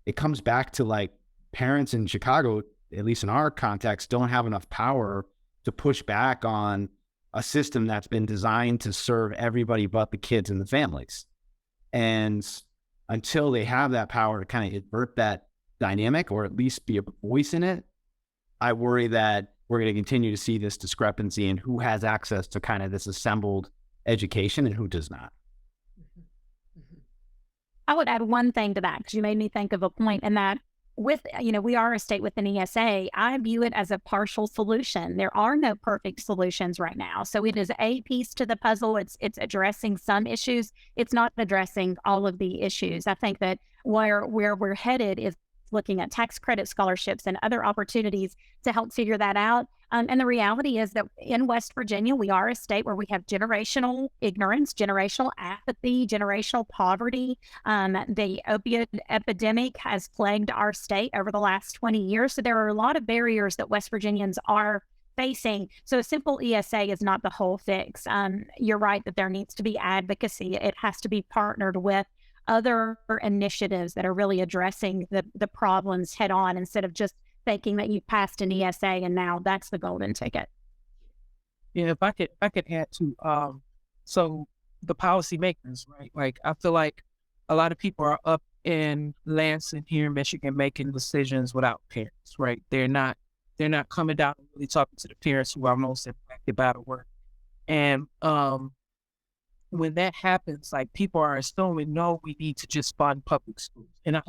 it comes back to like parents in Chicago, at least in our context, don't have enough power to push back on a system that's been designed to serve everybody but the kids and the families. And until they have that power to kind of invert that dynamic, or at least be a voice in it, I worry that we're going to continue to see this discrepancy in who has access to kind of this assembled education and who does not. I would add one thing to that, because you made me think of a point, in that with, we are a state with an ESA. I view it as a partial solution. There are no perfect solutions right now. So it is a piece to the puzzle. It's addressing some issues. It's not addressing all of the issues. I think that where we're headed is looking at tax credit scholarships and other opportunities to help figure that out. And the reality is that in West Virginia, we are a state where we have generational ignorance, generational apathy, generational poverty. The opioid epidemic has plagued our state over the last 20 years. So there are a lot of barriers that West Virginians are facing. So a simple ESA is not the whole fix. You're right that there needs to be advocacy. It has to be partnered with other initiatives that are really addressing the problems head on, instead of just thinking that you passed an ESA and now that's the golden ticket. Yeah, if I could add to, so the policymakers, right? Like, I feel like a lot of people are up in Lansing here in Michigan making decisions without parents, right? They're not coming down and really talking to the parents who are most impacted by the work. And when that happens, like, people are assuming, no, we need to just fund public schools. And I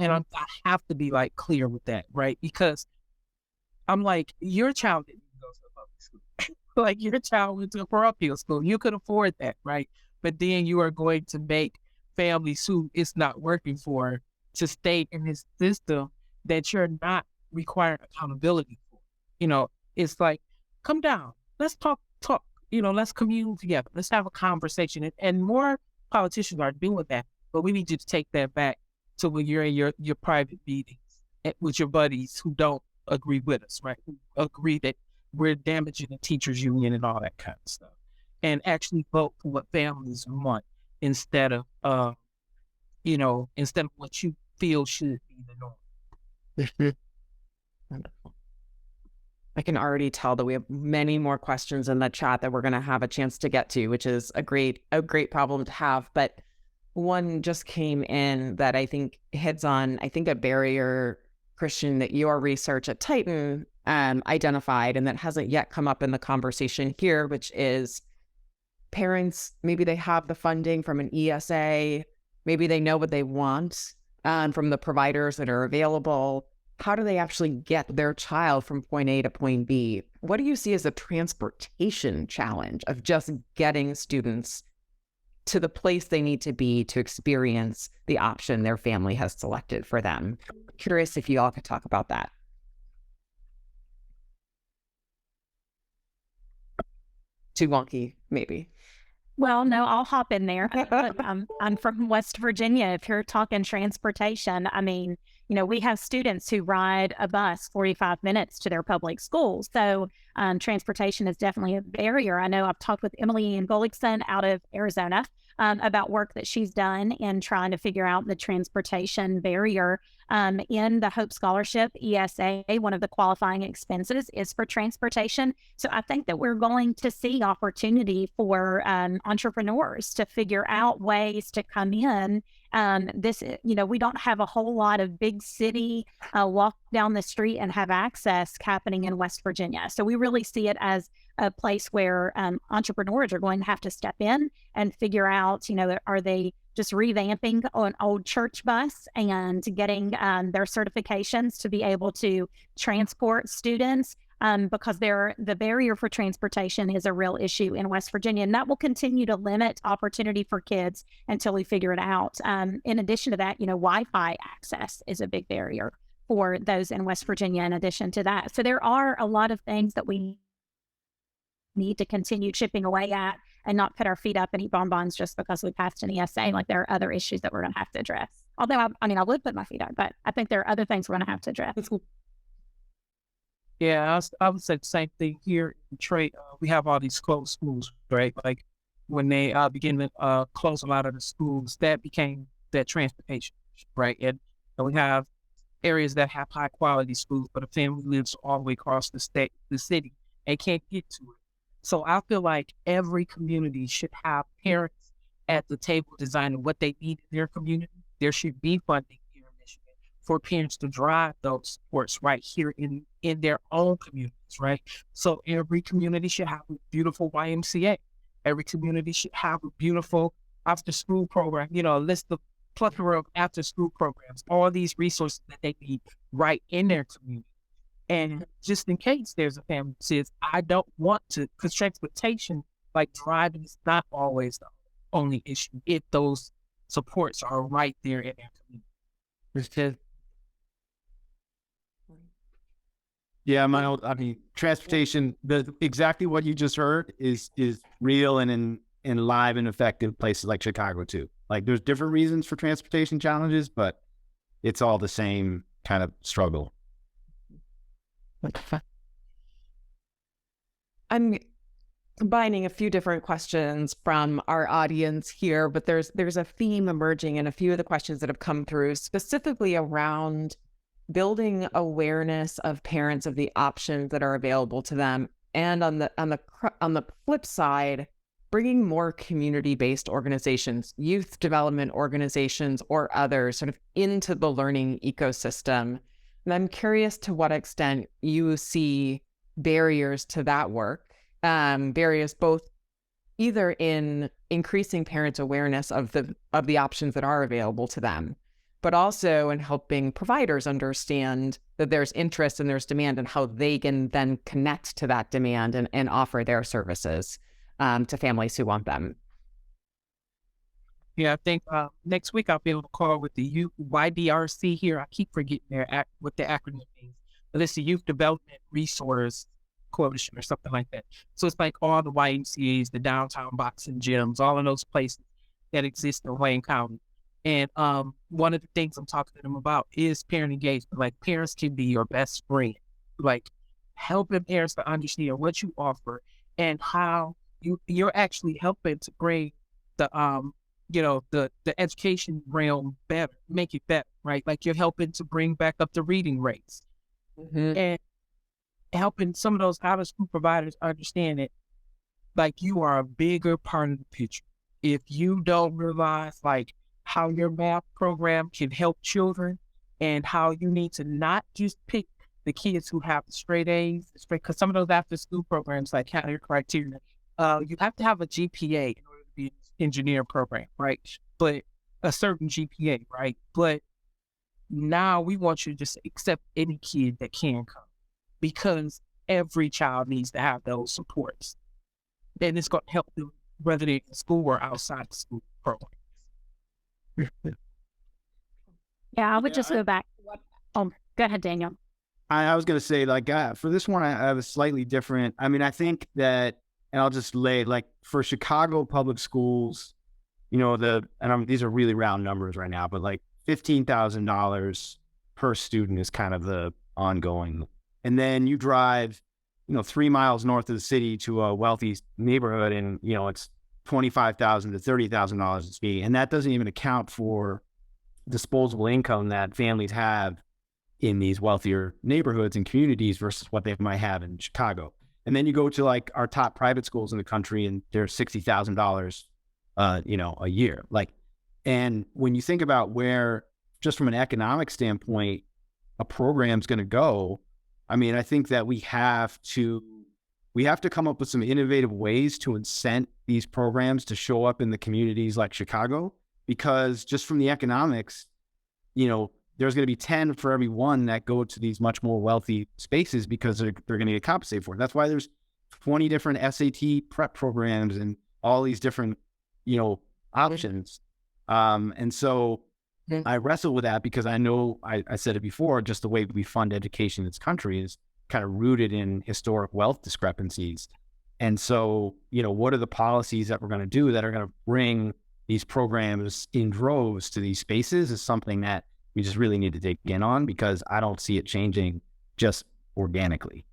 have to be like clear with that, right? Because I'm like, your child didn't go to a public school. Like, your child went to a parochial school. You could afford that, right? But then you are going to make families who it's not working for to stay in this system that you're not requiring accountability for. It's like, come down, let's talk. Let's commune together. Let's have a conversation. And more politicians are doing that, but we need you to take that back to when you're in your private meetings with your buddies who don't agree with us, right? Who agree that we're damaging the teachers union and all that kind of stuff. And actually vote for what families want instead of what you feel should be the norm. Wonderful. I can already tell that we have many more questions in the chat that we're going to have a chance to get to, which is a great problem to have. But one just came in that I think hits on, a barrier, Christian, that your research at Titan identified, and that hasn't yet come up in the conversation here, which is parents, maybe they have the funding from an ESA, maybe they know what they want from the providers that are available. How do they actually get their child from point A to point B? What do you see as a transportation challenge of just getting students to the place they need to be to experience the option their family has selected for them? Curious if you all could talk about that. Too wonky, maybe. Well, no, I'll hop in there. I'm from West Virginia. If you're talking transportation, we have students who ride a bus 45 minutes to their public schools. So transportation is definitely a barrier. I know I've talked with Emily Ann Gullickson out of Arizona about work that she's done in trying to figure out the transportation barrier. In the Hope Scholarship ESA, one of the qualifying expenses is for transportation. So I think that we're going to see opportunity for entrepreneurs to figure out ways to come in. We don't have a whole lot of big city walk down the street and have access happening in West Virginia. So we really see it as a place where entrepreneurs are going to have to step in and figure out, are they just revamping an old church bus and getting their certifications to be able to transport students, because the barrier for transportation is a real issue in West Virginia, and that will continue to limit opportunity for kids until we figure it out. In addition to that, Wi-Fi access is a big barrier for those in West Virginia in addition to that. So there are a lot of things that we need to continue chipping away at and not put our feet up and eat bonbons just because we passed an ESA. Like, there are other issues that we're going to have to address. Although, I would put my feet up, but I think there are other things we're going to have to address. Yeah, I would say the same thing here in Detroit. We have all these closed schools, right? Like, when they began to close a lot of the schools, that became that transportation, right? And we have areas that have high quality schools, but a family lives all the way across the city, and can't get to it. So I feel like every community should have parents at the table designing what they need in their community. There should be funding here in Michigan for parents to drive those supports right here in their own communities, right? So every community should have a beautiful YMCA. Every community should have a beautiful after school program, a list of plethora of after school programs, all these resources that they need right in their community. And just in case there's a family that says, I don't want to, because transportation, like driving, is not always the only issue if those supports are right there in their community. Because I mean, transportation, exactly what you just heard is real and in live and effective places like Chicago too. Like there's different reasons for transportation challenges, but it's all the same kind of struggle. I'm combining a few different questions from our audience here, but there's a theme emerging in a few of the questions that have come through, specifically around building awareness of parents of the options that are available to them, and on the flip side, bringing more community-based organizations, youth development organizations, or others sort of into the learning ecosystem. And I'm curious to what extent you see barriers to that work, barriers both either in increasing parents' awareness of the options that are available to them, but also in helping providers understand that there's interest and there's demand, and how they can then connect to that demand and offer their services to families who want them. Yeah, I think next week I'll be able to call with the YDRC here. I keep forgetting what the acronym means, but it's the Youth Development Resource Coalition or something like that. So it's like all the YMCAs, the downtown boxing gyms, all of those places that exist in Wayne County. And one of the things I'm talking to them about is parent engagement. Like, parents can be your best friend. Like, helping parents to understand what you offer and how you're actually helping to bring the the education realm better, make it better, right? Like, you're helping to bring back up the reading rates, and helping some of those out of school providers understand it. Like, you are a bigger part of the picture. If you don't realize like how your math program can help children, and how you need to not just pick the kids who have the straight A's, because some of those after school programs like counter criteria, you have to have a GPA in order to be an engineer program, right? But a certain GPA, right? But now we want you to just accept any kid that can come, because every child needs to have those supports. And it's going to help them whether they're in school or outside the school program. Yeah, I would just go back. Go ahead, Daniel. I was going to say, like, for this one, I have a slightly different. I mean, I think that, and I'll just lay, like, for Chicago public schools, these are really round numbers right now, but like $15,000 per student is kind of the ongoing. And then you drive, 3 miles north of the city to a wealthy neighborhood, and, it's $25,000 to $30,000 a fee. And that doesn't even account for disposable income that families have in these wealthier neighborhoods and communities versus what they might have in Chicago. And then you go to like our top private schools in the country, and they're $60,000, a year. Like, and when you think about where, just from an economic standpoint, a program's going to go, I mean, I think that we have to come up with some innovative ways to incent these programs to show up in the communities like Chicago, because just from the economics, there's going to be 10 for every one that go to these much more wealthy spaces, because they're going to get compensated for it. That's why there's 20 different SAT prep programs and all these different, options. And so I wrestle with that, because I know I said it before, just the way we fund education in this country is kind of rooted in historic wealth discrepancies. And so, what are the policies that we're going to do that are going to bring these programs in droves to these spaces is something that we just really need to dig in on, because I don't see it changing just organically.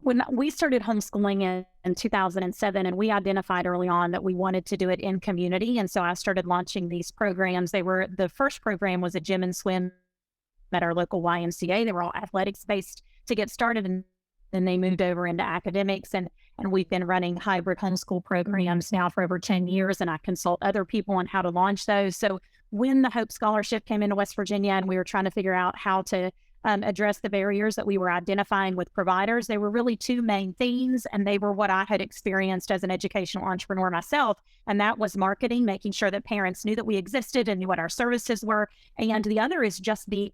when we started homeschooling in 2007, and we identified early on that we wanted to do it in community. And so I started launching these programs. The first program was a gym and swim at our local YMCA. They were all athletics based to get started. And then they moved over into academics. And we've been running hybrid homeschool programs now for over 10 years. And I consult other people on how to launch those. So when the Hope Scholarship came into West Virginia and we were trying to figure out how to address the barriers that we were identifying with providers, there were really two main themes, and they were what I had experienced as an educational entrepreneur myself, and that was marketing, making sure that parents knew that we existed and knew what our services were, and the other is just the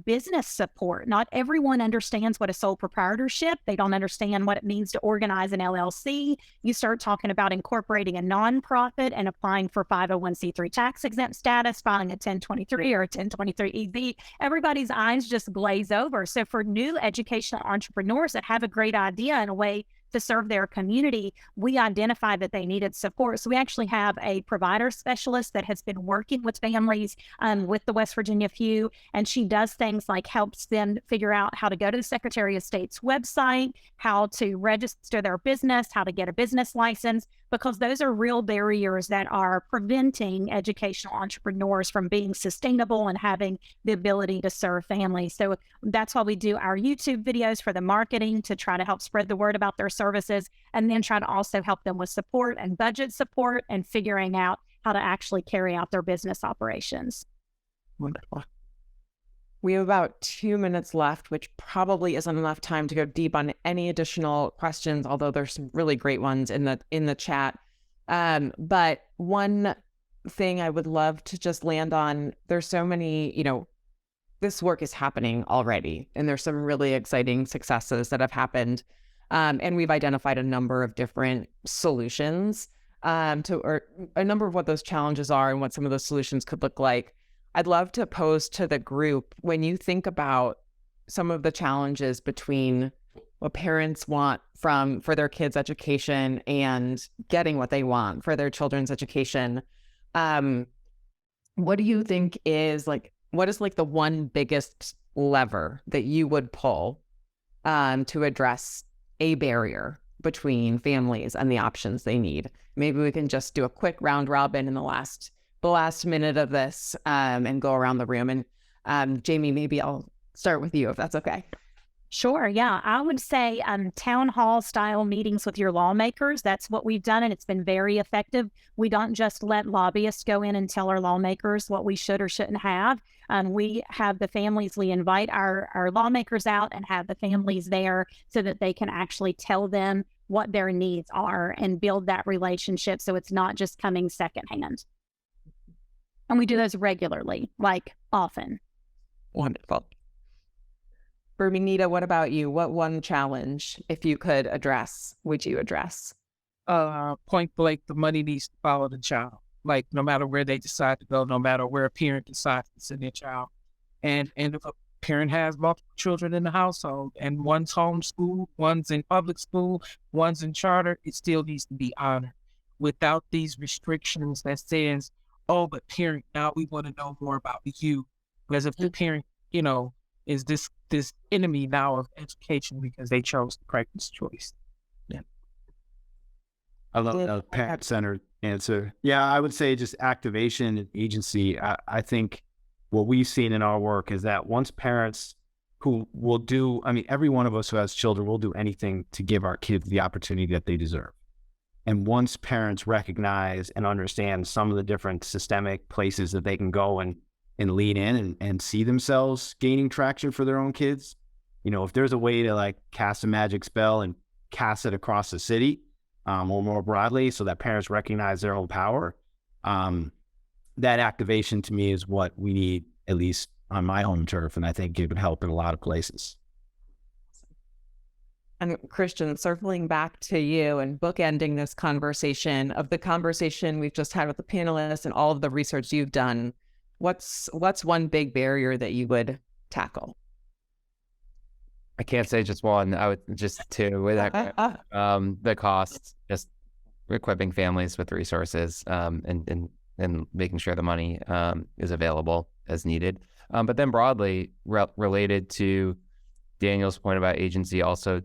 business support. Not everyone understands what a sole proprietorship. They don't understand what it means to organize an LLC. You start talking about incorporating a nonprofit and applying for 501c3 tax exempt status, filing a 1023 or a 1023-EZ. Everybody's eyes just glaze over. So for new educational entrepreneurs that have a great idea and a way to serve their community, we identified that they needed support. So we actually have a provider specialist that has been working with families with the West Virginia FEW, and she does things like helps them figure out how to go to the Secretary of State's website, how to register their business, how to get a business license, because those are real barriers that are preventing educational entrepreneurs from being sustainable and having the ability to serve families. So that's why we do our YouTube videos for the marketing, to try to help spread the word about their services, and then try to also help them with support and budget support and figuring out how to actually carry out their business operations. Wonderful. We have about 2 minutes left, which probably isn't enough time to go deep on any additional questions, although there's some really great ones in the chat. But one thing I would love to just land on, there's so many, this work is happening already, and there's some really exciting successes that have happened. And we've identified a number of different solutions or a number of what those challenges are and what some of those solutions could look like. I'd love to pose to the group, when you think about some of the challenges between what parents want for their kids' education and getting what they want for their children's education, what do you think is what is the one biggest lever that you would pull to address a barrier between families and the options they need? Maybe we can just do a quick round robin in the last minute of this and go around the room. And Jamie, maybe I'll start with you if that's okay. Sure. Yeah. I would say town hall style meetings with your lawmakers. That's what we've done, and it's been very effective. We don't just let lobbyists go in and tell our lawmakers what we should or shouldn't have. We have the families, we invite our lawmakers out and have the families there so that they can actually tell them what their needs are and build that relationship so it's not just coming secondhand. And we do those regularly, often. Wonderful. Bernita, what about you? What one challenge, if you could address, would you address? Point blank, the money needs to follow the child. No matter where they decide to go, no matter where a parent decides to send their child. And if a parent has multiple children in the household and one's homeschooled, one's in public school, one's in charter, it still needs to be honored without these restrictions that says, oh, but parent, now we want to know more about you. Because if the parent, is this enemy now of education because they chose the correct choice. Yeah. I love the parent-centered answer. Yeah, I would say just activation and agency. I think what we've seen in our work is that once parents who will do, every one of us who has children will do anything to give our kids the opportunity that they deserve. And once parents recognize and understand some of the different systemic places that they can go and lean in and see themselves gaining traction for their own kids, if there's a way to cast a magic spell and cast it across the city or more broadly so that parents recognize their own power, that activation to me is what we need, at least on my home turf. And I think it would help in a lot of places. And Christian, circling back to you and bookending this conversation of the conversation we've just had with the panelists and all of the research you've done, what's one big barrier that you would tackle? I can't say just one. I would just two. With that, the cost, just equipping families with resources, and making sure the money is available as needed. But then broadly related to Daniel's point about agency, also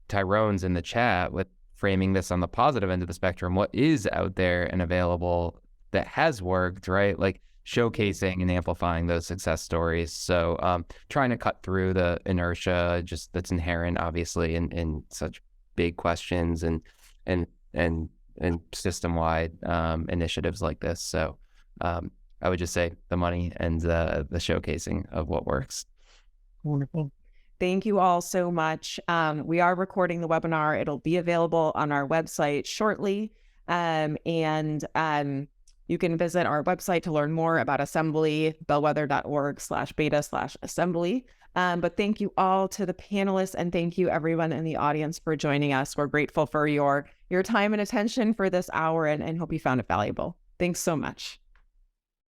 Tyrone's in the chat with framing this on the positive end of the spectrum, what is out there and available that has worked, right? Like showcasing and amplifying those success stories. So trying to cut through the inertia just that's inherent, obviously, in such big questions and system-wide initiatives like this. So I would just say the money and the showcasing of what works. Wonderful. Thank you all so much. We are recording the webinar. It'll be available on our website shortly. And you can visit our website to learn more about Assembly, bellwether.org/beta/assembly. But thank you all to the panelists, and thank you everyone in the audience for joining us. We're grateful for your time and attention for this hour, and hope you found it valuable. Thanks so much.